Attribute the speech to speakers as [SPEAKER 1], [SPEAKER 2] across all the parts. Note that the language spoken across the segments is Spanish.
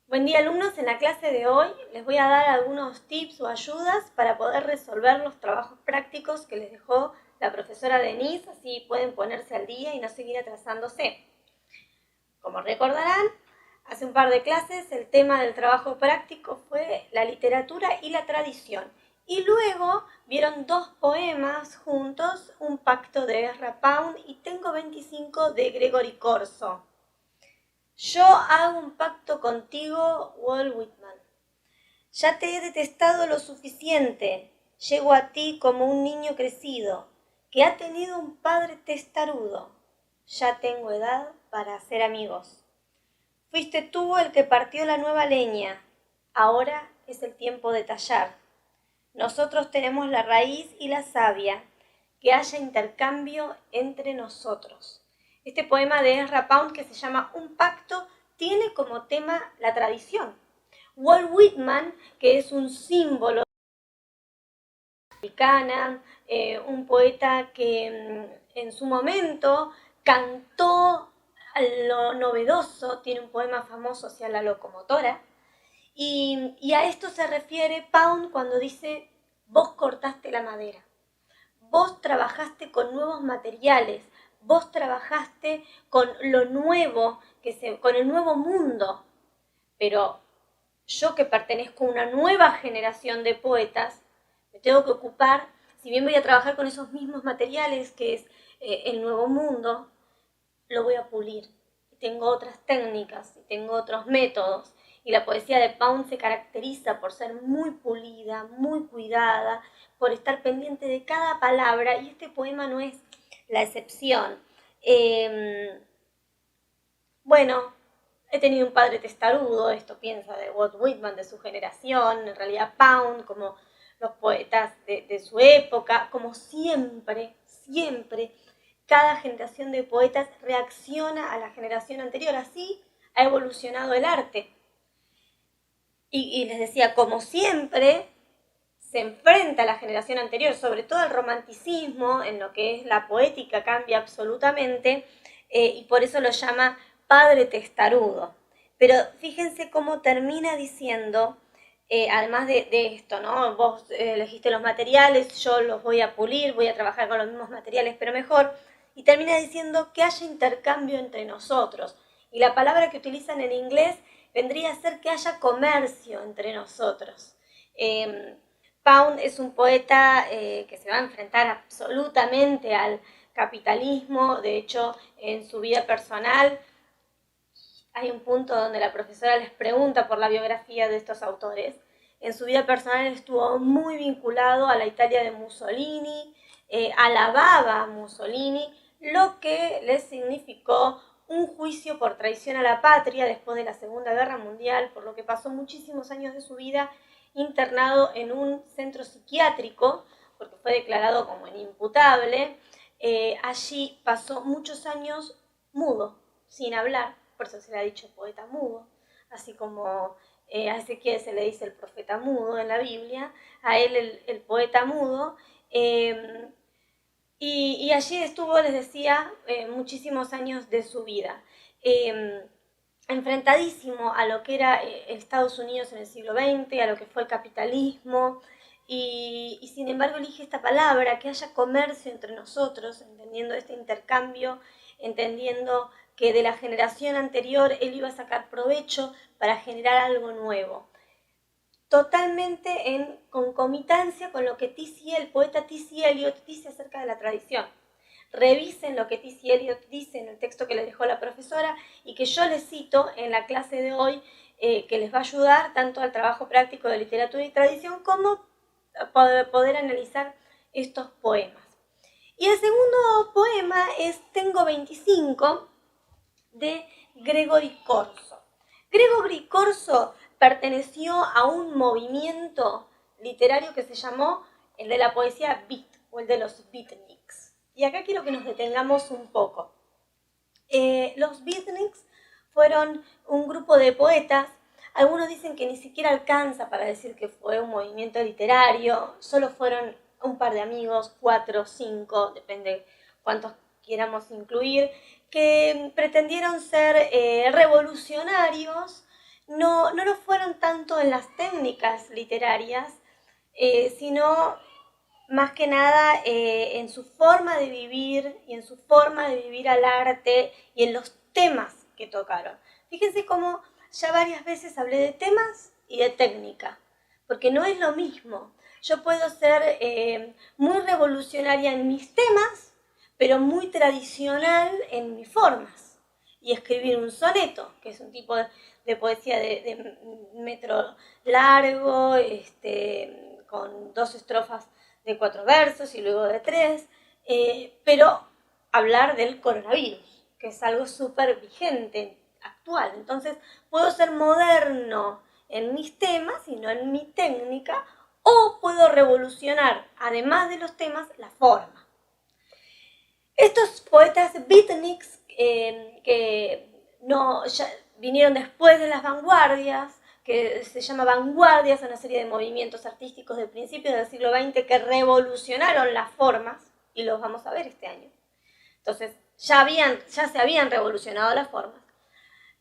[SPEAKER 1] Buen día, alumnos. En la clase de hoy les voy a dar algunos tips o ayudas para poder resolver los trabajos prácticos que les dejó la profesora Denise, así pueden ponerse al día y no seguir atrasándose. Como recordarán, hace un par de clases el tema del trabajo práctico fue la literatura y la tradición. Y luego vieron dos poemas juntos, Un pacto de Ezra Pound y Tengo 25 de Gregory Corso. Yo hago un pacto contigo, Walt Whitman. Ya te he detestado lo suficiente. Llego a ti como un niño crecido, que ha tenido un padre testarudo. Ya tengo edad para hacer amigos. Fuiste tú el que partió la nueva leña. Ahora es el tiempo de tallar. Nosotros tenemos la raíz y la savia. Que haya intercambio entre nosotros. Este poema de Ezra Pound, que se llama Un pacto, tiene como tema la tradición. Walt Whitman, que es un símbolo americana, un poeta que en su momento cantó a lo novedoso, tiene un poema famoso hacia la locomotora, y a esto se refiere Pound cuando dice, vos cortaste la madera. Vos trabajaste con nuevos materiales, vos trabajaste con lo nuevo, con el nuevo mundo. Pero yo que pertenezco a una nueva generación de poetas, me tengo que ocupar, si bien voy a trabajar con esos mismos materiales, que es el nuevo mundo, lo voy a pulir. Tengo otras técnicas, y tengo otros métodos. Y la poesía de Pound se caracteriza por ser muy pulida, muy cuidada, por estar pendiente de cada palabra, y este poema no es la excepción. Bueno, he tenido un padre testarudo, esto piensa de Walt Whitman, de su generación, en realidad Pound, como los poetas de su época, como siempre, cada generación de poetas reacciona a la generación anterior, así ha evolucionado el arte. Y les decía, como siempre, se enfrenta a la generación anterior, sobre todo al romanticismo, en lo que es la poética cambia absolutamente, y por eso lo llama padre testarudo. Pero fíjense cómo termina diciendo, además de esto, ¿no? Vos elegiste los materiales, yo los voy a pulir, voy a trabajar con los mismos materiales, pero mejor, y termina diciendo que haya intercambio entre nosotros. Y la palabra que utilizan en inglés vendría a ser que haya comercio entre nosotros. Pound es un poeta que se va a enfrentar absolutamente al capitalismo. De hecho, en su vida personal hay un punto donde la profesora les pregunta por la biografía de estos autores. En su vida personal estuvo muy vinculado a la Italia de Mussolini, alababa a Mussolini, lo que le significó un juicio por traición a la patria después de la Segunda Guerra Mundial, por lo que pasó muchísimos años de su vida internado en un centro psiquiátrico, porque fue declarado como inimputable. Allí pasó muchos años mudo, sin hablar, por eso se le ha dicho poeta mudo, así como a Ezequiel se le dice el profeta mudo en la Biblia, a él el poeta mudo, y allí estuvo, les decía, muchísimos años de su vida. Enfrentadísimo a lo que era Estados Unidos en el siglo XX, a lo que fue el capitalismo, y sin embargo elige esta palabra, que haya comercio entre nosotros, entendiendo este intercambio, entendiendo que de la generación anterior él iba a sacar provecho para generar algo nuevo. Totalmente en concomitancia con lo que el poeta T.C. Eliot dice acerca de la tradición. Revisen lo que T.C. Eliot dice en el texto que les dejó la profesora y que yo les cito en la clase de hoy, que les va a ayudar tanto al trabajo práctico de literatura y tradición como poder analizar estos poemas. Y el segundo poema es Tengo 25 de Gregory Corso. Gregory Corso perteneció a un movimiento literario que se llamó el de la poesía beat o el de los beatniks. Y acá quiero que nos detengamos un poco. Los beatniks fueron un grupo de poetas. Algunos dicen que ni siquiera alcanza para decir que fue un movimiento literario, solo fueron un par de amigos, 4 o 5, depende cuántos quieramos incluir, que pretendieron ser revolucionarios no lo fueron tanto en las técnicas literarias, sino más que nada en su forma de vivir y en su forma de vivir al arte y en los temas que tocaron. Fíjense cómo ya varias veces hablé de temas y de técnica, porque no es lo mismo. Yo puedo ser muy revolucionaria en mis temas, pero muy tradicional en mis formas. Y escribir un soneto, que es un tipo de poesía de metro largo, con 2 estrofas de 4 versos y luego de 3, pero hablar del coronavirus, que es algo súper vigente, actual. Entonces, puedo ser moderno en mis temas y no en mi técnica, o puedo revolucionar, además de los temas, la forma. Estos poetas beatniks que no, ya vinieron después de las vanguardias, que se llama Vanguardias, una serie de movimientos artísticos de principios del siglo XX que revolucionaron las formas, y los vamos a ver este año. Entonces, ya se habían revolucionado las formas.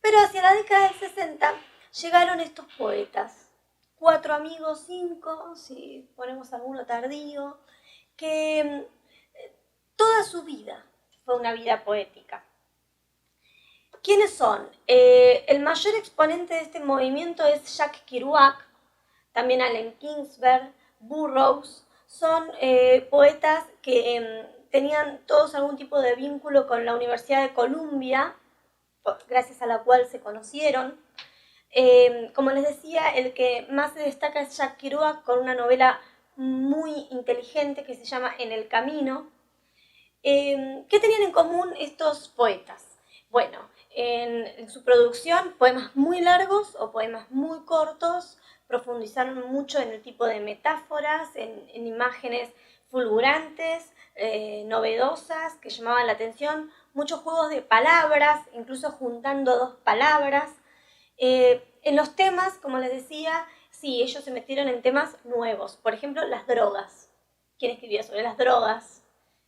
[SPEAKER 1] Pero hacia la década del 60 llegaron estos poetas, 4 amigos, 5, si ponemos alguno tardío, que toda su vida fue una vida poética. ¿Quiénes son? El mayor exponente de este movimiento es Jack Kerouac, también Allen Ginsberg, Burroughs. Son poetas que tenían todos algún tipo de vínculo con la Universidad de Columbia, gracias a la cual se conocieron. Como les decía, el que más se destaca es Jack Kerouac, con una novela muy inteligente que se llama En el Camino. ¿Qué tenían en común estos poetas? Bueno, en su producción, poemas muy largos o poemas muy cortos, profundizaron mucho en el tipo de metáforas, en imágenes fulgurantes, novedosas, que llamaban la atención, muchos juegos de palabras, incluso juntando 2 palabras. En los temas, como les decía, sí, ellos se metieron en temas nuevos, por ejemplo, las drogas. ¿Quién escribía sobre las drogas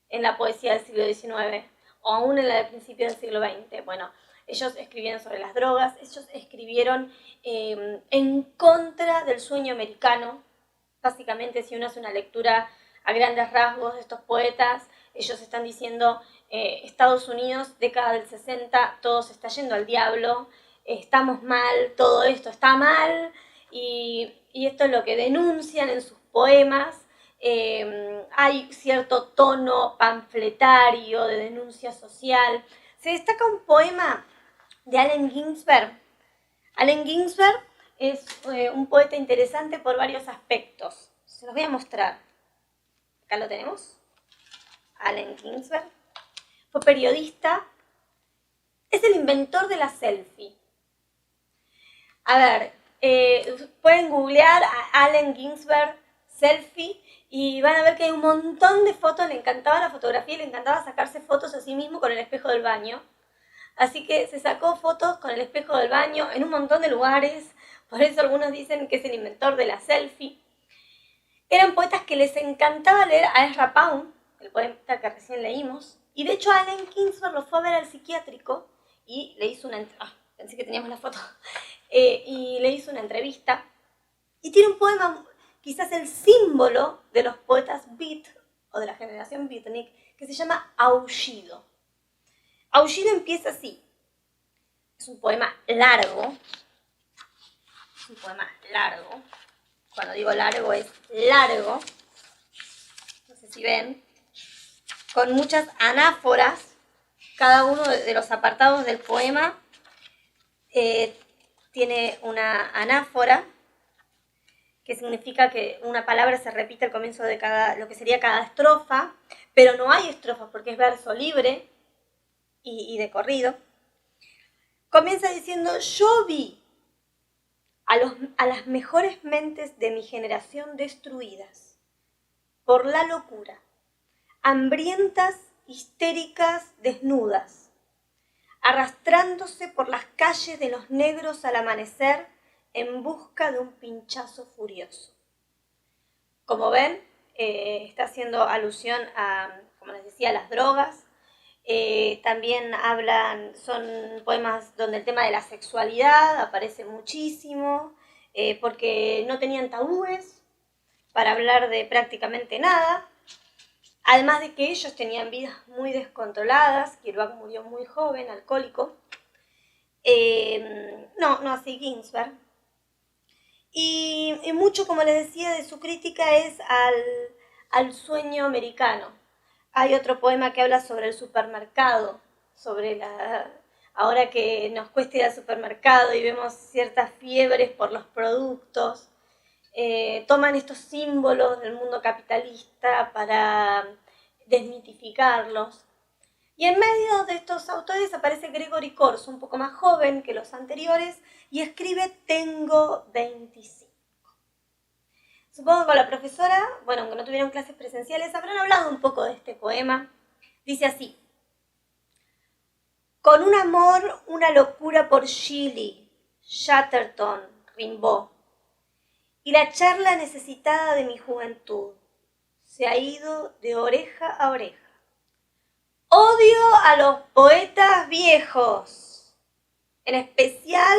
[SPEAKER 1] en la poesía del siglo XIX o aún en la del principio del siglo XX? Bueno, ellos escribieron sobre las drogas, ellos escribieron en contra del sueño americano. Básicamente, si uno hace una lectura a grandes rasgos de estos poetas, ellos están diciendo Estados Unidos, década del 60, todo se está yendo al diablo, estamos mal, todo esto está mal, y esto es lo que denuncian en sus poemas. Hay cierto tono panfletario de denuncia social. Se destaca un poema de Allen Ginsberg. Allen Ginsberg es un poeta interesante por varios aspectos. Se los voy a mostrar. Acá lo tenemos. Allen Ginsberg. Fue periodista. Es el inventor de la selfie. A ver, pueden googlear a Allen Ginsberg selfie y van a ver que hay un montón de fotos. Le encantaba la fotografía y le encantaba sacarse fotos a sí mismo con el espejo del baño. Así que se sacó fotos con el espejo del baño en un montón de lugares. Por eso algunos dicen que es el inventor de la selfie. Eran poetas que les encantaba leer a Ezra Pound, el poeta que recién leímos. Y de hecho Allen Ginsberg lo fue a ver al psiquiátrico y le hizo una... pensé que teníamos la foto. Y le hizo una entrevista. Y tiene un poema, quizás el símbolo de los poetas beat, o de la generación beatnik, que se llama Aullido. Aullido empieza así. Es un poema largo. Es un poema largo. Cuando digo largo es largo. No sé si ven. Con muchas anáforas. Cada uno de los apartados del poema tiene una anáfora, que significa que una palabra se repite al comienzo de lo que sería cada estrofa, pero no hay estrofas porque es verso libre y de corrido. Comienza diciendo: yo vi a las mejores mentes de mi generación destruidas por la locura, hambrientas, histéricas, desnudas, arrastrándose por las calles de los negros al amanecer en busca de un pinchazo furioso. Como ven, está haciendo alusión a, como les decía, las drogas. También son poemas donde el tema de la sexualidad aparece muchísimo, porque no tenían tabúes para hablar de prácticamente nada. Además de que ellos tenían vidas muy descontroladas. Kerouac murió muy joven, alcohólico. No así Ginsberg. Y mucho, como les decía, de su crítica es al sueño americano. Hay otro poema que habla sobre el supermercado, ahora que nos cuesta ir al supermercado y vemos ciertas fiebres por los productos, toman estos símbolos del mundo capitalista para desmitificarlos. Y en medio de estos autores aparece Gregory Corso, un poco más joven que los anteriores, y escribe Tengo 25. Supongo que con la profesora, bueno, aunque no tuvieron clases presenciales, habrán hablado un poco de este poema. Dice así: con un amor, una locura por Shelley, Chatterton, Rimbaud, y la charla necesitada de mi juventud se ha ido de oreja a oreja. Odio a los poetas viejos, en especial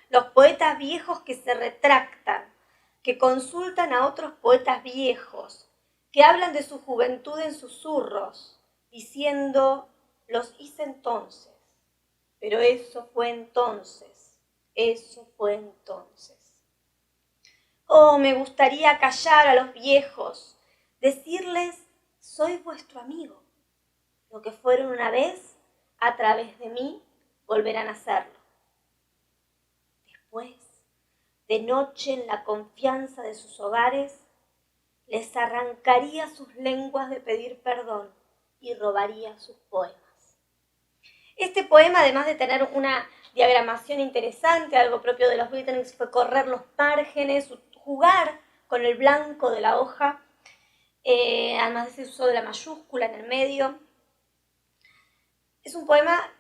[SPEAKER 1] los poetas viejos que se retractan, que consultan a otros poetas viejos, que hablan de su juventud en susurros, diciendo, los hice entonces, pero eso fue entonces. Oh, me gustaría callar a los viejos, decirles, soy vuestro amigo. Lo que fueron una vez, a través de mí, volverán a serlo. Después, de noche en la confianza de sus hogares, les arrancaría sus lenguas de pedir perdón y robaría sus poemas. Este poema, además de tener una diagramación interesante, algo propio de los Beatniks, fue correr los márgenes, jugar con el blanco de la hoja, además de ese uso de la mayúscula en el medio. Es un poema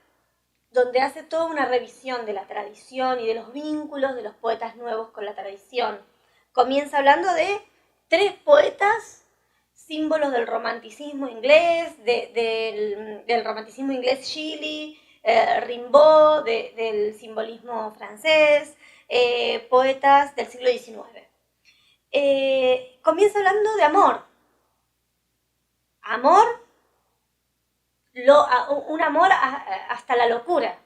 [SPEAKER 1] donde hace toda una revisión de la tradición y de los vínculos de los poetas nuevos con la tradición. Comienza hablando de 3 poetas, símbolos del romanticismo inglés, del romanticismo inglés Shelley, Rimbaud, del simbolismo francés, poetas del siglo XIX. Comienza hablando de amor. Un amor hasta la locura.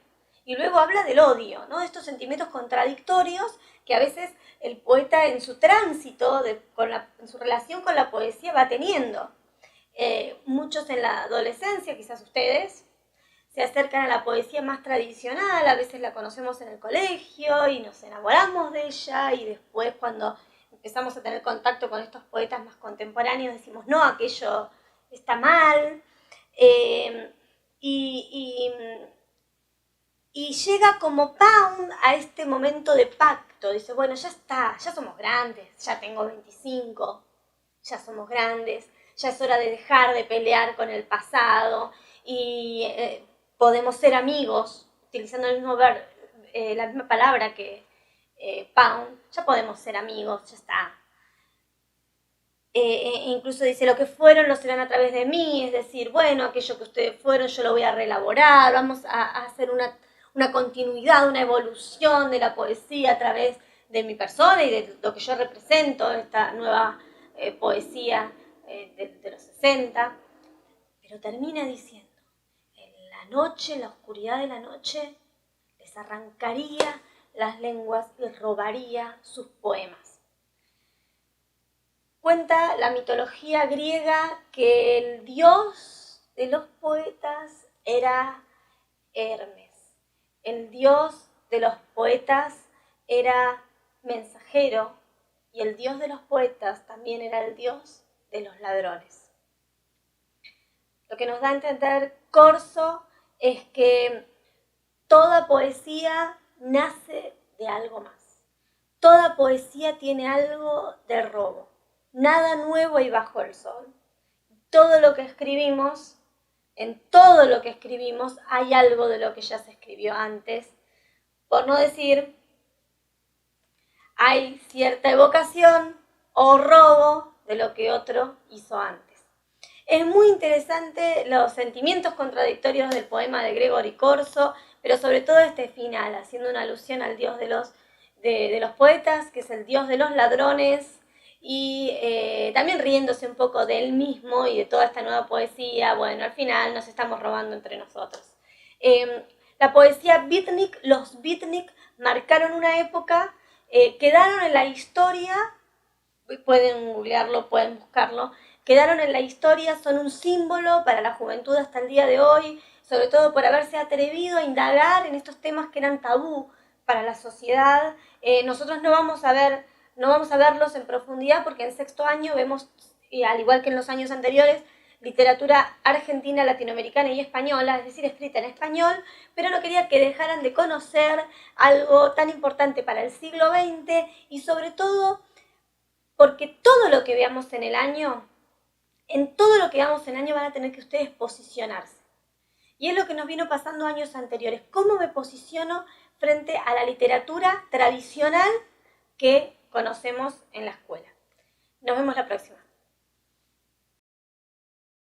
[SPEAKER 1] Y luego habla del odio, ¿no? Estos sentimientos contradictorios que a veces el poeta en su tránsito, en su relación con la poesía va teniendo. Muchos en la adolescencia, quizás ustedes, se acercan a la poesía más tradicional, a veces la conocemos en el colegio y nos enamoramos de ella, y después cuando empezamos a tener contacto con estos poetas más contemporáneos decimos, no, aquello está mal. Y llega como Pound a este momento de pacto. Dice, bueno, ya está, ya somos grandes, ya tengo 25, ya somos grandes, ya es hora de dejar de pelear con el pasado y podemos ser amigos, utilizando la misma palabra que Pound, ya podemos ser amigos, ya está. Incluso dice, lo que fueron lo serán a través de mí, es decir, bueno, aquello que ustedes fueron yo lo voy a reelaborar, vamos a hacer una continuidad, una evolución de la poesía a través de mi persona y de lo que yo represento, esta nueva poesía de los 60, pero termina diciendo, en la noche, en la oscuridad de la noche, les arrancaría las lenguas y robaría sus poemas. Cuenta la mitología griega que el dios de los poetas era Hermes. El dios de los poetas era mensajero y el dios de los poetas también era el dios de los ladrones. Lo que nos da a entender Corso es que toda poesía nace de algo más. Toda poesía tiene algo de robo. Nada nuevo hay bajo el sol. Todo lo que escribimos, en todo lo que escribimos, hay algo de lo que ya se escribió antes. Por no decir, hay cierta evocación o robo de lo que otro hizo antes. Es muy interesante los sentimientos contradictorios del poema de Gregory Corso, pero sobre todo este final, haciendo una alusión al dios de los poetas, que es el dios de los ladrones, y también riéndose un poco de él mismo y de toda esta nueva poesía. Bueno, al final nos estamos robando entre nosotros. La poesía beatnik, los beatnik marcaron una época, quedaron en la historia, pueden googlearlo, pueden buscarlo, quedaron en la historia, son un símbolo para la juventud hasta el día de hoy, sobre todo por haberse atrevido a indagar en estos temas que eran tabú para la sociedad. Nosotros no vamos a verlos en profundidad porque en sexto año vemos, y al igual que en los años anteriores, literatura argentina, latinoamericana y española, es decir, escrita en español, pero no quería que dejaran de conocer algo tan importante para el siglo XX y sobre todo porque todo lo que veamos en el año, en todo lo que veamos en el año van a tener que ustedes posicionarse. Y es lo que nos vino pasando años anteriores. ¿Cómo me posiciono frente a la literatura tradicional que conocemos en la escuela? Nos vemos la próxima.